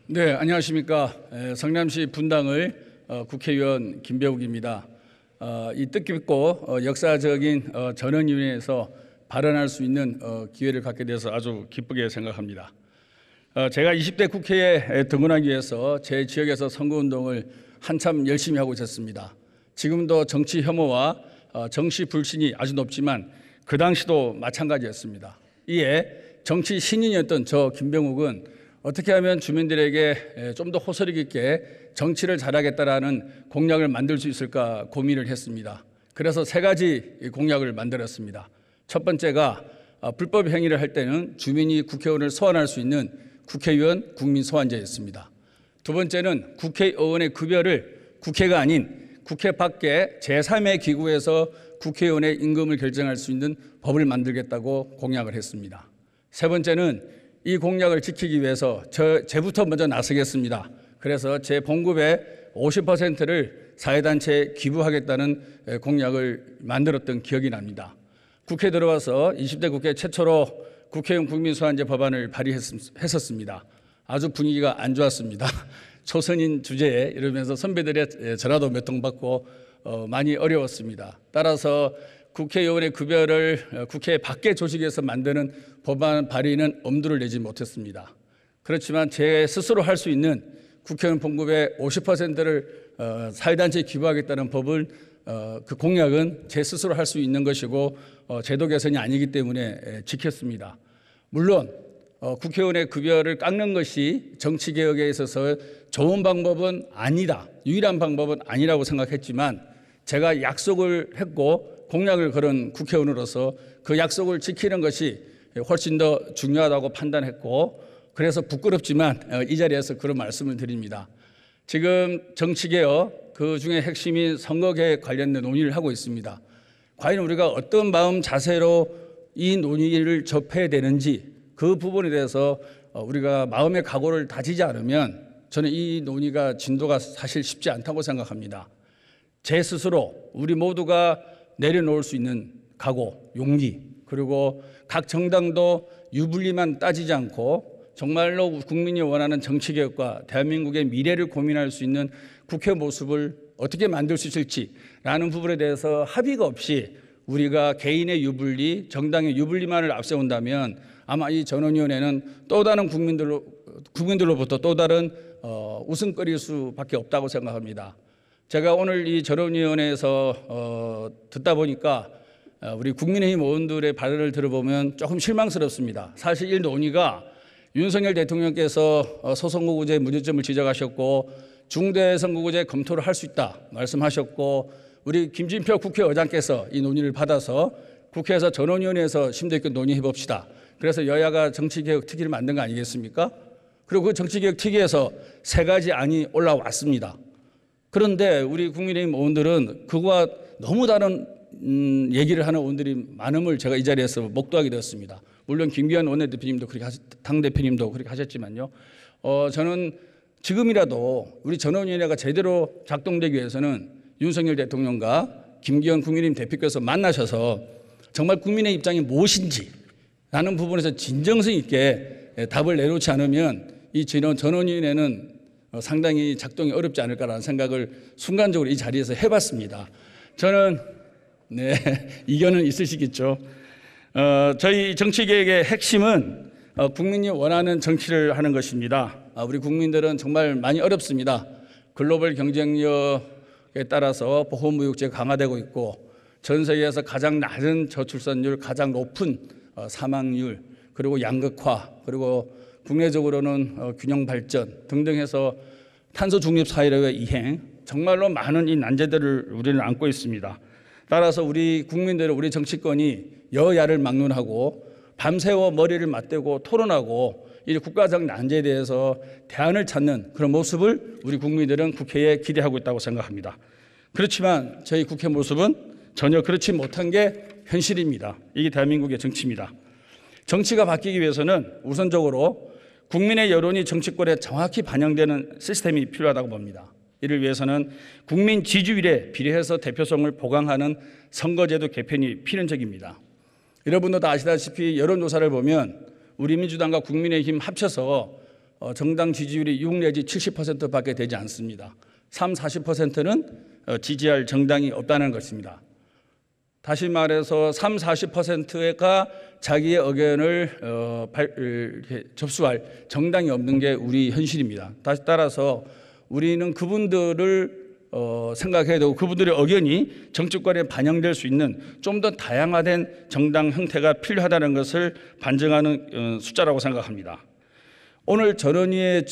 네, 안녕하십니까. 성남시 분당을 국회의원 김배욱입니다. 이 뜻깊고 역사적인 전원위원회에서 발언할 수 있는 기회를 갖게 돼서 아주 기쁘게 생각합니다. 제가 20대 국회에 등원하기 위해서 제 지역에서 선거운동을 한참 열심히 하고 있었습니다. 지금도 정치 혐오와 정치 불신이 아주 높지만 그 당시도 마찬가지였습니다. 이에 정치 신인이었던 저 김병욱은 어떻게 하면 주민들에게 좀 더 호소력 있게 정치를 잘하겠다라는 공약을 만들 수 있을까 고민을 했습니다. 그래서 세 가지 공약을 만들었습니다. 첫 번째가 불법 행위를 할 때는 주민이 국회의원을 소환할 수 있는 국회의원 국민소환제였습니다. 두 번째는 국회의원의 급여를 국회가 아닌 국회 밖에 제3의 기구에서 국회의원의 임금을 결정할 수 있는 법을 만들겠다고 공약을 했습니다. 세 번째는 이 공약을 지키기 위해서 제부터 먼저 나서겠습니다. 그래서 제 봉급의 50%를 사회단체에 기부하겠다는 공약을 만들었던 기억이 납니다. 국회에 들어와서 20대 국회 최초로 국회의원 국민소환제 법안을 발의했었습니다. 아주 분위기가 안 좋았습니다. 초선인 주제에 이러면서 선배들의 전화도 몇 통 받고 많이 어려웠습니다. 따라서 국회의원의 급여를 국회 밖의 조직에서 만드는 법안 발의는 엄두를 내지 못했습니다. 그렇지만 제 스스로 할 수 있는 국회의원 봉급의 50%를 사회단체에 기부하겠다는 법을 그 공약은 제 스스로 할 수 있는 것이고 제도 개선이 아니기 때문에 지켰습니다. 물론 국회의원의 급여를 깎는 것이 정치개혁에 있어서 좋은 방법은 아니다, 유일한 방법은 아니라고 생각했지만 제가 약속을 했고 공약을 걸은 국회의원으로서 그 약속을 지키는 것이 훨씬 더 중요하다고 판단했고 그래서 부끄럽지만 이 자리에서 그런 말씀을 드립니다. 지금 정치개혁 그중에 핵심인 선거개혁 관련된 논의를 하고 있습니다. 과연 우리가 어떤 마음 자세로 이 논의를 접해야 되는지 그 부분에 대해서 우리가 마음의 각오를 다지지 않으면 저는 이 논의가 진도가 사실 쉽지 않다고 생각합니다. 제 스스로 우리 모두가 내려놓을 수 있는 각오, 용기, 그리고 각 정당도 유불리만 따지지 않고 정말로 국민이 원하는 정치개혁과 대한민국의 미래를 고민할 수 있는 국회 모습을 어떻게 만들 수 있을지라는 부분에 대해서 합의가 없이 우리가 개인의 유불리, 정당의 유불리만을 앞세운다면 아마 이 전원위원회는 또 다른 국민들로부터 또 다른 웃음거릴 수밖에 없다고 생각합니다. 제가 오늘 이 전원위원회에서 듣다 보니까 우리 국민의힘 의원들의 발언을 들어보면 조금 실망스럽습니다. 사실 이 논의가 윤석열 대통령께서 소선거구제 문제점을 지적하셨고 중대선거구제 검토를 할 수 있다 말씀하셨고 우리 김진표 국회의장께서 이 논의를 받아서 국회에서 전원위원회에서 심도 있게 논의해 봅시다. 그래서 여야가 정치개혁 특위를 만든 거 아니겠습니까? 그리고 그 정치개혁 특위에서 세 가지 안이 올라왔습니다. 그런데 우리 국민의힘 의원들은 그거와 너무 다른 얘기를 하는 의원들이 많음을 제가 이 자리에서 목도하게 되었습니다. 물론 김기현 원내대표님도 그렇게 당대표님도 그렇게 하셨지만요. 저는 지금이라도 우리 전원위원회가 제대로 작동되기 위해서는 윤석열 대통령과 김기현 국민의힘 대표께서 만나셔서 정말 국민의 입장이 무엇인지 라는 부분에서 진정성 있게 답을 내놓지 않으면 이 전원위원회는 상당히 작동이 어렵지 않을까라는 생각을 순간적으로 이 자리에서 해봤습니다. 저는 이견은 있으시겠죠. 저희 정치개혁의 핵심은 국민이 원하는 정치를 하는 것입니다. 우리 국민들은 정말 많이 어렵습니다. 글로벌 경쟁력에 따라서 보호무역제가 강화되고 있고 전 세계에서 가장 낮은 저출산율, 가장 높은 사망률, 그리고 양극화, 그리고 국내적으로는 균형 발전 등등 해서 탄소 중립 사회로의 이행, 정말로 많은 이 난제들을 우리는 안고 있습니다. 따라서 우리 국민들은 우리 정치권이 여야를 막론하고 밤새워 머리를 맞대고 토론하고 이 국가적 난제에 대해서 대안을 찾는 그런 모습을 우리 국민들은 국회에 기대하고 있다고 생각합니다. 그렇지만 저희 국회 모습은 전혀 그렇지 못한 게 현실입니다. 이게 대한민국의 정치입니다. 정치가 바뀌기 위해서는 우선적으로 국민의 여론이 정치권에 정확히 반영되는 시스템이 필요하다고 봅니다. 이를 위해서는 국민 지지율에 비례해서 대표성을 보강하는 선거제도 개편이 필연적입니다. 여러분도 다 아시다시피 여론조사를 보면 우리 민주당과 국민의힘 합쳐서 정당 지지율이 6 내지 70%밖에 되지 않습니다. 3, 40%는 지지할 정당이 없다는 것입니다. 다시 말해서 3, 40%가 자기의 의견을 접수할 정당이 없는 게 우리 현실입니다. 따라서 우리는 그분들을 생각해야 되고 그분들의 의견이 정치권에 반영될 수 있는 좀 더 다양화된 정당 형태가 필요하다는 것을 반증하는 숫자라고 생각합니다. 오늘 전원위에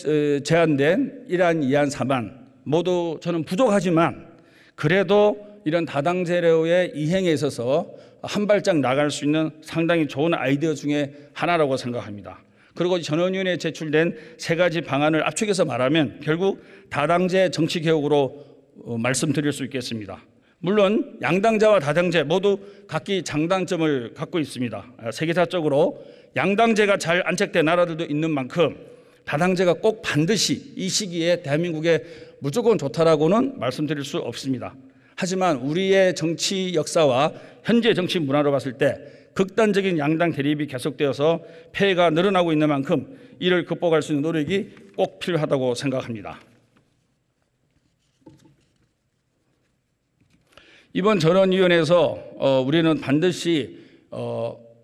제안된 1안, 2안, 3안 모두 저는 부족하지만 그래도 이런 다당제로의 이행에 있어서 한 발짝 나갈 수 있는 상당히 좋은 아이디어 중에 하나라고 생각합니다. 그리고 전원위원회에 제출된 3가지 방안을 압축해서 말하면 결국 다당제 정치개혁으로 말씀드릴 수 있겠습니다. 물론 양당제와 다당제 모두 각기 장단점을 갖고 있습니다. 세계사적으로 양당제가 잘 안착된 나라들도 있는 만큼 다당제가 꼭 반드시 이 시기에 대한민국에 무조건 좋다라고는 말씀드릴 수 없습니다. 하지만 우리의 정치 역사와 현재 정치 문화로 봤을 때 극단적인 양당 대립이 계속되어서 폐해가 늘어나고 있는 만큼 이를 극복할 수 있는 노력이 꼭 필요하다고 생각합니다. 이번 전원위원회에서 우리는 반드시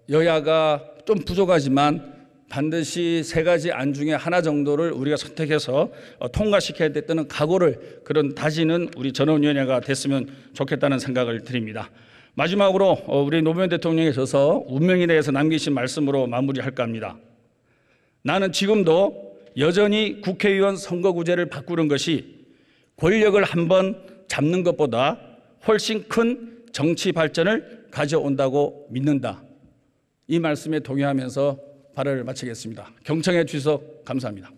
여야가 좀 부족하지만 반드시 3가지 안 중에 하나 정도를 우리가 선택해서 통과시켜야 됐다는 각오를 그런 다지는 우리 전원위원회가 됐으면 좋겠다는 생각을 드립니다. 마지막으로 우리 노무현 대통령께서 운명에 대해서 남기신 말씀으로 마무리할까 합니다. 나는 지금도 여전히 국회의원 선거구제를 바꾸는 것이 권력을 한번 잡는 것보다 훨씬 큰 정치 발전을 가져온다고 믿는다. 이 말씀에 동의하면서 발언을 마치겠습니다. 경청해 주셔서 감사합니다.